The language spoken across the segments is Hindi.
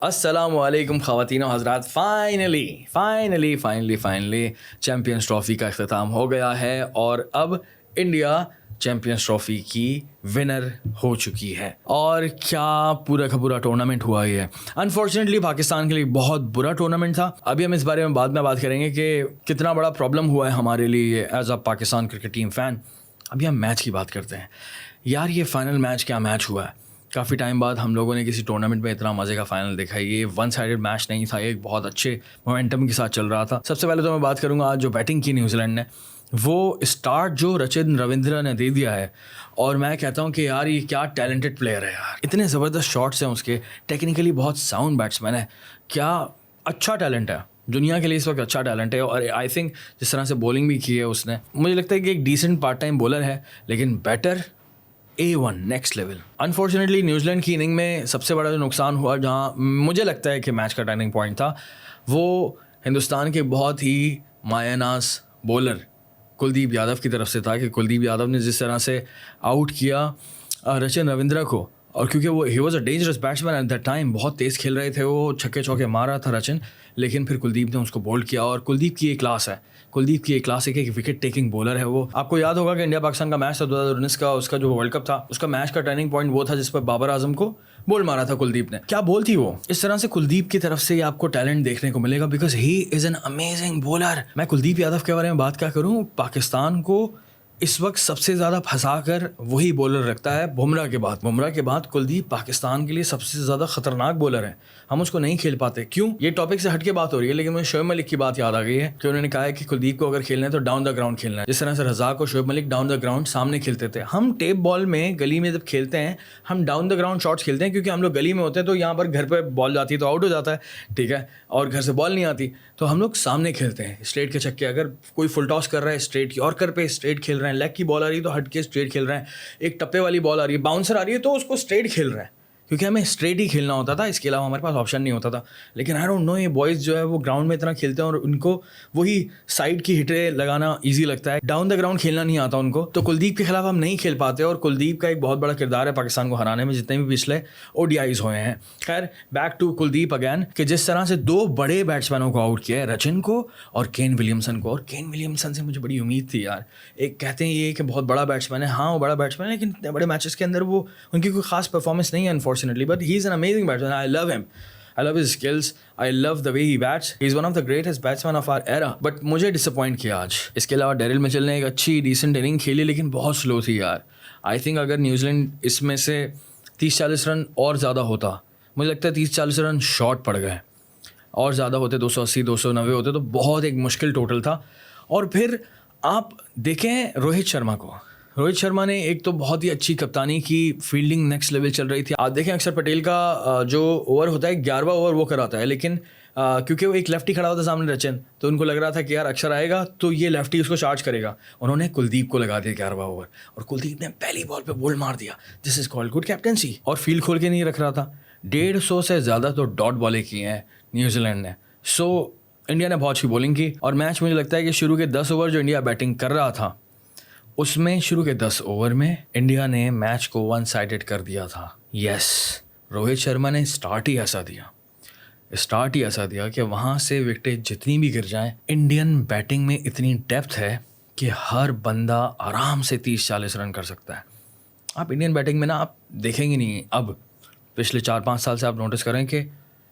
अस्सलामुअलैकुम ख़वातीन और हज़रात। फाइनली चैम्पियंस ट्रॉफ़ी का अख्ताम हो गया है और अब इंडिया चैम्पियंस ट्रॉफ़ी की विनर हो चुकी है। और क्या पूरा का पूरा टूर्नामेंट हुआ ही है। अनफॉर्चुनेटली पाकिस्तान के लिए बहुत बुरा टूर्नामेंट था। अभी हम इस बारे में बाद में बात करेंगे कि कितना बड़ा प्रॉब्लम हुआ है हमारे लिए as a Pakistan cricket team fan. अभी हम मैच की बात करते हैं। यार ये फ़ाइनल मैच क्या मैच हुआ है। काफ़ी टाइम बाद हम लोगों ने किसी टूर्नामेंट में इतना मज़े का फाइनल देखा है। ये वन साइडेड मैच नहीं था, एक बहुत अच्छे मोमेंटम के साथ चल रहा था। सबसे पहले तो मैं बात करूंगा आज जो बैटिंग की न्यूजीलैंड ने, वो स्टार्ट जो रचिन रविंद्र ने दे दिया है। और मैं कहता हूँ कि यार ये क्या टैलेंटेड प्लेयर है यार, इतने ज़बरदस्त शॉट्स हैं उसके, टेक्निकली बहुत साउंड बैट्समैन है, क्या अच्छा टैलेंट है। दुनिया के लिए इस वक्त अच्छा टैलेंट है। और आई थिंक जिस तरह से बॉलिंग भी की है उसने, मुझे लगता है कि एक डिसेंट पार्ट टाइम बॉलर है, लेकिन batter A1 next level. Unfortunately New Zealand की इनिंग में सबसे बड़ा जो नुकसान हुआ, जहां मुझे लगता है कि मैच का टर्निंग पॉइंट था, वो हिंदुस्तान के बहुत ही मायानाज बॉलर कुलदीप यादव की तरफ से था। कि कुलदीप यादव ने जिस तरह से आउट किया रचिन रविंद्र को, और क्योंकि वो he was a dangerous batsman at that time, बहुत तेज़ खेल रहे थे वो, छक्के चौके मार रहा था रचिन, लेकिन फिर कुलदीप ने उसको बोल्ड किया। और कुलदीप की एक क्लास है, कुलदीप की एक क्लास है कि एक विकेट टेकिंग बॉलर है वो। आपको याद होगा कि इंडिया पाकिस्तान का मैच था 2019 का, उसका जो वर्ल्ड कप था, उसका मैच का टर्निंग पॉइंट वो था जिस पर बाबर आजम को बोल मारा था कुलदीप ने। क्या बोल थी वो। इस तरह से कुलदीप की तरफ से आपको टैलेंट देखने को मिलेगा, because he is an amazing bowler. मैं कुलदीप यादव के बारे में बात क्या करूं, पाकिस्तान को इस वक्त सबसे ज़्यादा फंसा कर वही बॉलर रखता है बुमराह के बाद। बुमराह के बाद कुलदीप पाकिस्तान के लिए सबसे ज़्यादा खतरनाक बॉलर है। हम उसको नहीं खेल पाते, क्यों? ये टॉपिक से हटके बात हो रही है, लेकिन मुझे शोएब मलिक की बात याद आ गई है कि उन्होंने कहा है कि कुलदीप को अगर खेलना है तो डाउन द ग्राउंड खेलना है। जिस तरह से रज़ाक और Shoaib Malik down the ground सामने खेलते थे, हम टेप बॉल में गली में जब खेलते हैं हम डाउन द ग्राउंड शॉट्स खेलते हैं, क्योंकि हम लोग गली में होते हैं तो यहाँ पर घर पर बॉल जाती है तो आउट हो जाता है, ठीक है, और घर से बॉल नहीं आती तो हम लोग सामने खेलते हैं स्ट्रेट के छक्के। अगर कोई फुल टॉस कर रहा है स्ट्रेट यॉर्कर पे स्ट्रेट खेल रहे हैं, लेग की बॉल आ रही है तो हट के स्ट्रेट खेल रहे हैं, एक टप्पे वाली बॉल आ रही है, बाउंसर आ रही है तो उसको स्ट्रेट खेल रहे हैं, क्योंकि हमें स्ट्रेट ही खेलना होता था, इसके अलावा हमारे पास ऑप्शन नहीं होता था। लेकिन आई डोंट नो, ये बॉयज़ जो है वो ग्राउंड में इतना खेलते हैं और उनको वही साइड की हिटें लगाना ईजी लगता है, डाउन द ग्राउंड खेलना नहीं आता उनको। तो कुलदीप के खिलाफ हम नहीं खेल पाते, और कुलदीप का एक बहुत बड़ा किरदार है पाकिस्तान को हराने में, जितने भी पिछले ODIs हुए हैं। खैर बैक टू कुलदीप अगैन, कि जिस तरह से दो बड़े बैट्समैनों को आउट किया है, रचिन को और केन विलियमसन को। और केन विलियमसन से मुझे बड़ी उम्मीद थी यार। एक कहते हैं ये कि बहुत बड़ा बैट्समैन है, हाँ वो बड़ा बैट्समैन है, लेकिन इतने बड़े मैचेस के अंदर वो उनकी कोई खास परफॉर्मेंस नहीं है unfortunately, but he is an amazing batsman. I love him, I love his skills, I love the way he bats. He's one of the greatest batsmen of our era. But मुझे डिसअपॉइंट किया आज। इसके अलावा डेरिल मिचेल ने एक अच्छी डिसेंट इनिंग खेली, लेकिन बहुत स्लो थी यार। आई थिंक अगर न्यूजीलैंड इसमें से 30-40 रन और ज़्यादा होता, मुझे लगता है 30-40 रन शॉर्ट पड़ गए, और ज़्यादा होते 280-290 होते तो बहुत एक मुश्किल टोटल था। और फिर आप देखें रोहित शर्मा को, रोहित शर्मा ने एक तो बहुत ही अच्छी कप्तानी की, फील्डिंग नेक्स्ट लेवल चल रही थी। आप देखें अक्षर पटेल का जो ओवर होता है 11वां ओवर वो कराता है, लेकिन क्योंकि वो एक लेफ्टी खड़ा होता सामने रचिन, तो उनको लग रहा था कि यार अक्षर आएगा तो ये लेफ्टी उसको चार्ज करेगा, उन्होंने कुलदीप को लगा दिया 11वां ओवर, और कुलदीप ने पहली बॉल पे बोल्ड मार दिया। This is called good captaincy. और फील्ड खोल के नहीं रख रहा था। 150 से ज़्यादा तो डॉट बॉलें की हैं न्यूजीलैंड ने। सो इंडिया ने बहुत अच्छी बॉलिंग की, और मैच मुझे लगता है कि शुरू के 10 ओवर जो इंडिया बैटिंग कर रहा था, उसमें शुरू के 10 ओवर में इंडिया ने मैच को वन साइडेड कर दिया था। यस, रोहित शर्मा ने स्टार्ट ही ऐसा दिया कि वहाँ से विकेटें जितनी भी गिर जाएं, इंडियन बैटिंग में इतनी डेप्थ है कि हर बंदा आराम से 30-40 रन कर सकता है। आप इंडियन बैटिंग में ना आप देखेंगे नहीं, अब पिछले 4-5 साल से आप नोटिस करें कि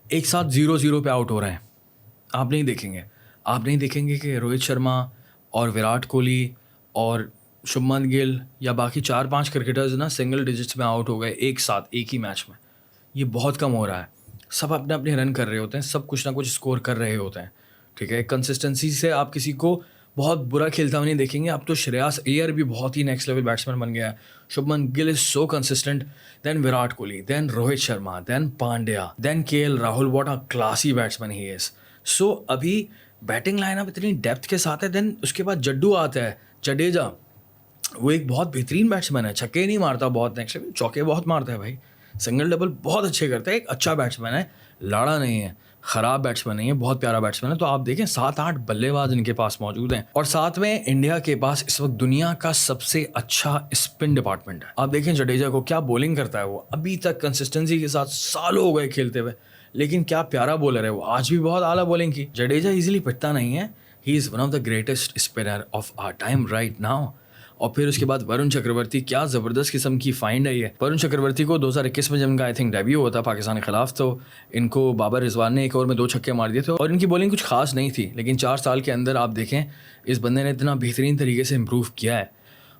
एक साथ 0-0 पे आउट हो रहे हैं। आप नहीं देखेंगे कि रोहित शर्मा और विराट कोहली और शुभमन गिल या बाकी 4-5 क्रिकेटर्स ना सिंगल डिजिट्स में आउट हो गए एक साथ एक ही मैच में। ये बहुत कम हो रहा है। सब अपने अपने रन कर रहे होते हैं, सब कुछ ना कुछ स्कोर कर रहे होते हैं, ठीक है। कंसिस्टेंसी से आप किसी को बहुत बुरा खेलता हुआ नहीं देखेंगे। अब तो श्रेयस अय्यर भी बहुत ही नेक्स्ट लेवल बैट्समैन बन गया है। Shubman Gill is so consistent, then Virat Kohli, then Rohit Sharma, then Pandya, then KL Rahul, what a classy batsman he is. So अभी बैटिंग लाइनअप इतनी डेप्थ के साथ है। देन उसके बाद जड्डू आता है, जडेजा, वो एक बहुत बेहतरीन बैट्समैन है, छक्के नहीं मारता बहुत, नेक्स्ट चौके बहुत मारता है भाई, सिंगल डबल बहुत अच्छे करता है, एक अच्छा बैट्समैन है, लाड़ा नहीं है, ख़राब बैट्समैन नहीं है, बहुत प्यारा बैट्समैन है। तो आप देखें 7-8 बल्लेबाज इनके पास मौजूद हैं, और साथ में इंडिया के पास इस वक्त दुनिया का सबसे अच्छा स्पिन डिपार्टमेंट है। आप देखें जडेजा को, क्या बॉलिंग करता है वो, अभी तक कंसिस्टेंसी के साथ सालों हो गए खेलते हुए, लेकिन क्या प्यारा बॉलर है वो, आज भी बहुत आला बॉलिंग की। जडेजा इजीली पिटता नहीं है, he is one of the greatest spinner of our time right now. और फिर उसके बाद वरुण चक्रवर्ती, क्या ज़बरदस्त किस्म की फाइंड है ये। वरुण चक्रवर्ती को 2021 में जब इनका आई थिंक डेब्यू हुआ था पाकिस्तान के खिलाफ, तो इनको बाबर रिजवान ने एक ओवर में 2 छक्के मार दिए थे और इनकी बॉलिंग कुछ खास नहीं थी, लेकिन 4 साल के अंदर आप देखें इस बंदे ने इतना बेहतरीन तरीके से इम्प्रूव किया है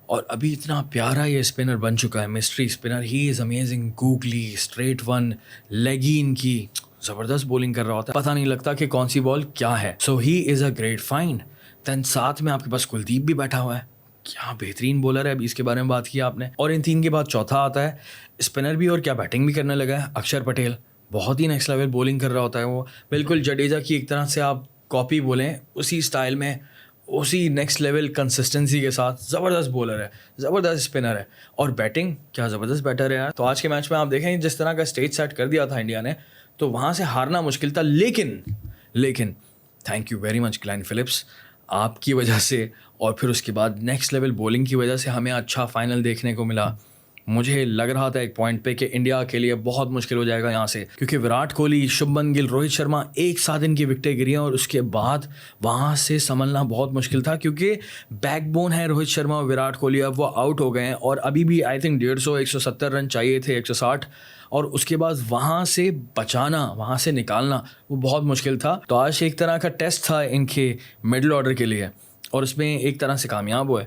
और अभी इतना प्यारा ये स्पिनर बन चुका है, mystery spinner. He is amazing, googly, straight one, लेगी इनकी, ज़बरदस्त बॉलिंग कर रहा होता है, पता नहीं लगता कि कौन सी बॉल क्या है। So he is a great find. Then साथ में आपके पास कुलदीप भी बैठा हुआ है, क्या बेहतरीन बॉलर है, अभी इसके बारे में बात की आपने। और इन 3 के बाद चौथा आता है स्पिनर भी और क्या बैटिंग भी करने लगा है, अक्षर पटेल। बहुत ही नेक्स्ट लेवल बॉलिंग कर रहा होता है वो, बिल्कुल जडेजा की एक तरह से आप कॉपी बोलें, उसी स्टाइल में, उसी नेक्स्ट लेवल कंसिस्टेंसी के साथ। ज़बरदस्त बॉलर है, ज़बरदस्त स्पिनर है और बैटिंग क्या ज़बरदस्त बैटर है यार। तो आज के मैच में आप देखें जिस तरह का स्टेज सेट कर दिया था इंडिया ने, तो वहाँ से हारना मुश्किल था। लेकिन thank you very much Glenn Phillips, आपकी वजह से और फिर उसके बाद नेक्स्ट लेवल बॉलिंग की वजह से हमें अच्छा फाइनल देखने को मिला। मुझे लग रहा था एक पॉइंट पे कि इंडिया के लिए बहुत मुश्किल हो जाएगा यहाँ से, क्योंकि विराट कोहली, शुभमन गिल, रोहित शर्मा एक साथ इनकी विकेटें गिरी हैं और उसके बाद वहाँ से संभलना बहुत मुश्किल था, क्योंकि बैकबोन है रोहित शर्मा और विराट कोहली, अब वो आउट हो गए हैं और अभी भी आई थिंक 150-170 रन चाहिए थे, 160, और उसके बाद वहाँ से बचाना, वहाँ से निकालना वो बहुत मुश्किल था। तो आज एक तरह का टेस्ट था इनके मिडिल ऑर्डर के लिए और उसमें एक तरह से कामयाब हुए।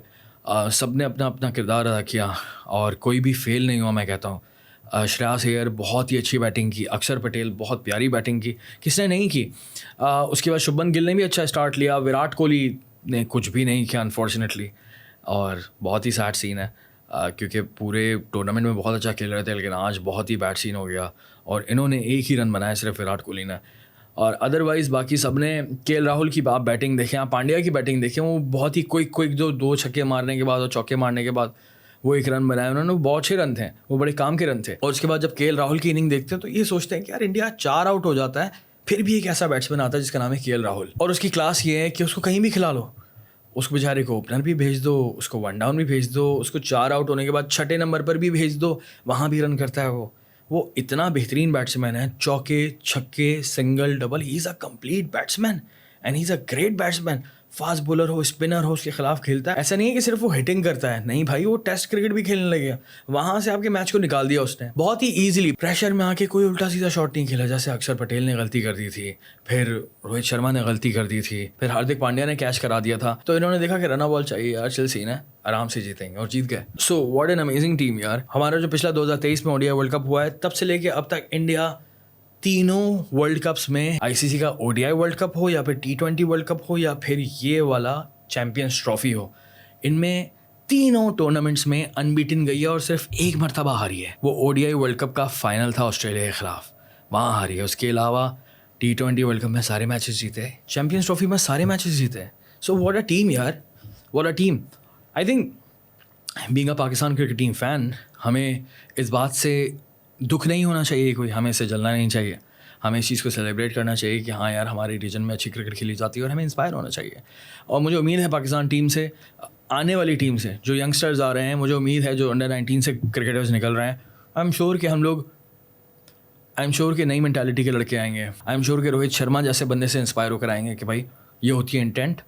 सब ने अपना अपना किरदार अदा किया और कोई भी फेल नहीं हुआ, मैं कहता हूँ। श्रेयस अय्यर बहुत ही अच्छी बैटिंग की, अक्षर पटेल बहुत प्यारी बैटिंग की, किसने नहीं की। उसके बाद शुभमन गिल ने भी अच्छा स्टार्ट लिया, विराट कोहली ने कुछ भी नहीं किया अनफॉर्चुनेटली, और बहुत ही सैड सीन है क्योंकि पूरे टूर्नामेंट में बहुत अच्छा खेल रहे थे, लेकिन आज बहुत ही बैड सीन हो गया और इन्होंने एक ही रन बनाया सिर्फ विराट कोहली ने, और अदरवाइज़ बाकी सब ने। केएल राहुल की आप बैटिंग देखें, आप पांड्या की बैटिंग देखें, वो बहुत ही क्विक जो 2 छक्के मारने के बाद और चौके मारने के बाद वो 1 रन बनाया उन्होंने, बहुत अच्छे रन थे, वो बड़े काम के रन थे। और उसके बाद जब केएल राहुल की इनिंग देखते हैं तो ये सोचते हैं कि यार इंडिया 4 आउट हो जाता है, फिर भी एक ऐसा बैट्समैन आता है जिसका नाम है केएल राहुल, और उसकी क्लास ये है कि उसको कहीं भी खिला लो, उसको बेचारे को ओपनर भी भेज दो, उसको 1 डाउन भी भेज दो, उसको 4 आउट होने के बाद 6ठे नंबर पर भी भेज दो, वहाँ भी रन करता है वो इतना बेहतरीन बैट्समैन है, चौके छक्के single double, he is a complete batsman and he is a great batsman. Fast bowler हो, स्पिनर हो, उसके खिलाफ खेलता है, ऐसा नहीं है कि सिर्फ वो हिटिंग करता है, नहीं भाई, वो टेस्ट क्रिकेट भी खेलने लगे, वहाँ से आपके मैच को निकाल दिया उसने बहुत ही ईजिली। प्रेशर में आके कोई उल्टा सीधा शॉट नहीं खेला, जैसे अक्षर पटेल ने गलती कर दी थी, फिर रोहित शर्मा ने गलती कर दी थी, फिर हार्दिक पांड्या ने कैच करा दिया था, तो इन्होंने देखा कि रन बॉल चाहिए यार, चल सीन है, आराम से जीतेंगे, और जीत गए। So what an amazing team यार। हमारा जो पिछला 2023 में ओडीआई वर्ल्ड कप हुआ है, तब से लेके अब तक इंडिया तीनों वर्ल्ड कप्स में, आईसीसी का ओडीआई वर्ल्ड कप हो या फिर T20 वर्ल्ड कप हो या फिर ये वाला चैंपियंस ट्रॉफी हो, इनमें तीनों टूर्नामेंट्स में अनबीटन गई है और सिर्फ एक मरतबा हारी है, वो ओडीआई वर्ल्ड कप का फाइनल था ऑस्ट्रेलिया के खिलाफ, वहाँ हारी है। उसके अलावा T20 वर्ल्ड कप में सारे मैचेस जीते, चैंपियंस ट्रॉफी में सारे मैचेस जीते। सो व्हाट अ टीम यार, what a team. I think being a Pakistan cricket team fan, हमें इस बात से दुख नहीं होना चाहिए, कोई हमें इससे जलना नहीं चाहिए, हमें इस चीज़ को सेलिब्रेट करना चाहिए कि हाँ यार, हमारे रीजन में अच्छी क्रिकेट खेली जाती है और हमें इंस्पायर होना चाहिए। और मुझे उम्मीद है पाकिस्तान टीम से, आने वाली टीम से, जो यंगस्टर्स आ रहे हैं, मुझे उम्मीद है जो अंडर 19 से क्रिकेटर्स निकल रहे हैं, आई एम श्योर कि नई मेंटालिटी के लड़के आएंगे। आई एम श्योर कि रोहित शर्मा जैसे बंदे से इंस्पायर होकर आएंगे कि भाई ये होती है इंटेंट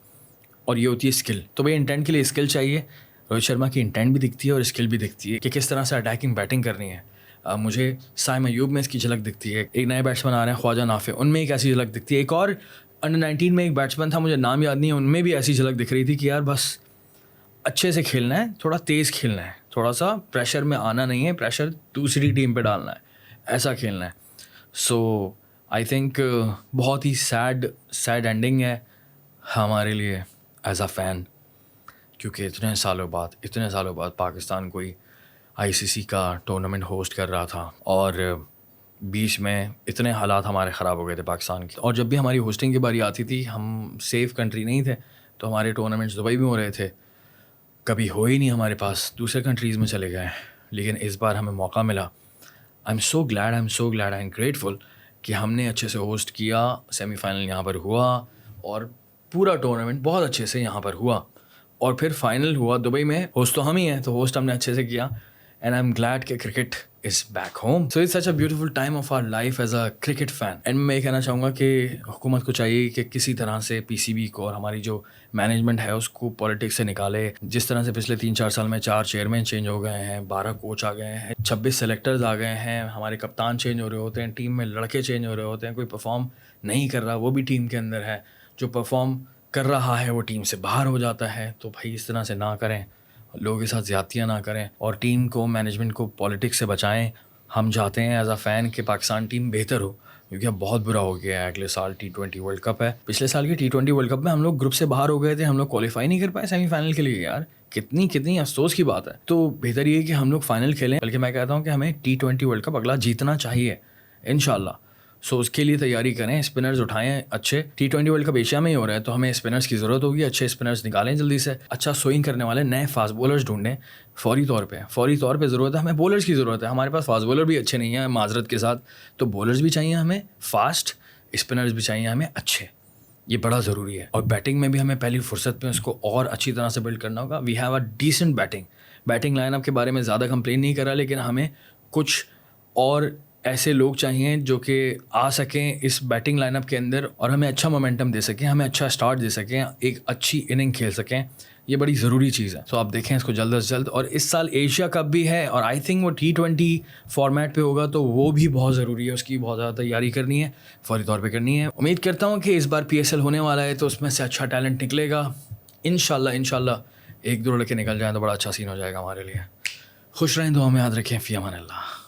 और ये होती है स्किल। तो भाई इंटेंट के लिए स्किल चाहिए, रोहित शर्मा की इंटेंट भी दिखती है और स्किल भी दिखती है कि किस तरह से अटैकिंग बैटिंग करनी है। मुझे साइम अयूब में इसकी झलक दिखती है, एक नए बैट्समैन आ रहे हैं ख्वाजा नाफे, उनमें एक ऐसी झलक दिखती है, एक और अंडर 19 में एक बैट्समैन था, मुझे नाम याद नहीं है, उनमें भी ऐसी झलक दिख रही थी कि यार बस अच्छे से खेलना है, थोड़ा तेज़ खेलना है, थोड़ा सा प्रेशर में आना नहीं है, प्रेशर दूसरी टीम पे डालना है, ऐसा खेलना है। सो आई थिंक बहुत ही सैड एंडिंग है हमारे लिए एज अ फ़ैन, क्योंकि इतने सालों बाद पाकिस्तान कोई आईसीसी का टूर्नामेंट होस्ट कर रहा था और बीच में इतने हालात हमारे ख़राब हो गए थे पाकिस्तान के, और जब भी हमारी होस्टिंग की बारी आती थी, हम सेफ़ कंट्री नहीं थे, तो हमारे टूर्नामेंट्स दुबई में हो रहे थे, कभी हो ही नहीं हमारे पास, दूसरे कंट्रीज़ में चले गए, लेकिन इस बार हमें मौका मिला। I am so glad, I am grateful कि हमने अच्छे से होस्ट किया, सेमीफाइनल यहाँ पर हुआ और पूरा टूर्नामेंट बहुत अच्छे से यहाँ पर हुआ, और फिर फाइनल हुआ दुबई में। होस्ट तो हम ही हैं, तो होस्ट हमने अच्छे से किया, एंड आई एम ग्लैड कि cricket is back home. So it's such a beautiful time of our life as a cricket fan. And मैं ये कहना चाहूँगा कि हुकूमत को चाहिए कि किसी तरह से पीसीबी को और हमारी जो मैनेजमेंट है उसको पॉलिटिक्स से निकाले. जिस तरह से पिछले 3-4 साल में 4 चेयरमैन चेंज हो गए हैं, 12 कोच आ गए हैं, 26 सेलेक्टर्स आ गए हैं, हमारे कप्तान चेंज हो रहे होते हैं, टीम में लड़के चेंज हो रहे होते हैं, कोई परफॉर्म नहीं कर रहा वो भी टीम के अंदर है, जो परफॉर्म कर रहा है वो टीम से बाहर हो जाता है. तो भाई इस तरह से ना करें, लोगों के साथ ज़्यादतियाँ ना करें और टीम को, मैनेजमेंट को पॉलिटिक्स से बचाएं. हम चाहते हैं एज अ फ़ैन कि पाकिस्तान टीम बेहतर हो, क्योंकि अब बहुत बुरा हो गया है. अगले साल T20 वर्ल्ड कप है. पिछले साल के T20 वर्ल्ड कप में हम लोग ग्रुप से बाहर हो गए थे, हम लोग क्वालिफाई नहीं कर पाए सेमीफाइनल के लिए. यार कितनी अफसोस की बात है. तो बेहतर ये है कि हम लोग फाइनल खेलें. बल्कि मैं कहता हूँ कि हमें T20 वर्ल्ड कप अगला जीतना चाहिए इंशाल्लाह. सो उसके लिए तैयारी करें, स्पिनर्स उठाएं अच्छे. T20 वर्ल्ड कप एशिया में ही हो रहा है तो हमें स्पिनर्स की ज़रूरत होगी. अच्छे स्पिनर्स निकालें जल्दी से, अच्छा स्विंग करने वाले नए फास्ट बॉलर्स ढूंढें. फौरी तौर पे ज़रूरत है, हमें बॉलर्स की ज़रूरत है. हमारे पास फास्ट बॉलर भी अच्छे नहीं हैं माजरत के साथ, तो बॉलर्स भी चाहिए हमें फास्ट, स्पिनर्स भी चाहिए हमें अच्छे. ये बड़ा ज़रूरी है. और बैटिंग में भी हमें पहली फुर्सत में उसको और अच्छी तरह से बिल्ड करना होगा. We have a decent batting lineup के बारे में ज़्यादा कंप्लेन नहीं करा, लेकिन हमें कुछ और ऐसे लोग चाहिए जो कि आ सकें इस बैटिंग लाइनअप के अंदर और हमें अच्छा मोमेंटम दे सकें, हमें अच्छा स्टार्ट दे सकें, एक अच्छी इनिंग खेल सकें. ये बड़ी ज़रूरी चीज़ है. तो आप देखें इसको जल्द से जल्द. और इस साल एशिया कप भी है और आई थिंक वो T20 फॉर्मेट पे होगा, तो वो भी बहुत ज़रूरी है. उसकी बहुत ज़्यादा तैयारी करनी है, फौरी तौर पे करनी है. उम्मीद करता हूँ कि इस बार PSL होने वाला है तो उसमें से अच्छा टैलेंट निकलेगा इंशाल्लाह. 1-2 लड़के निकल जाएँ तो बड़ा अच्छा सीन हो जाएगा हमारे लिए. खुश रहें, दुआ में याद रखें. फ़ी अमान अल्लाह.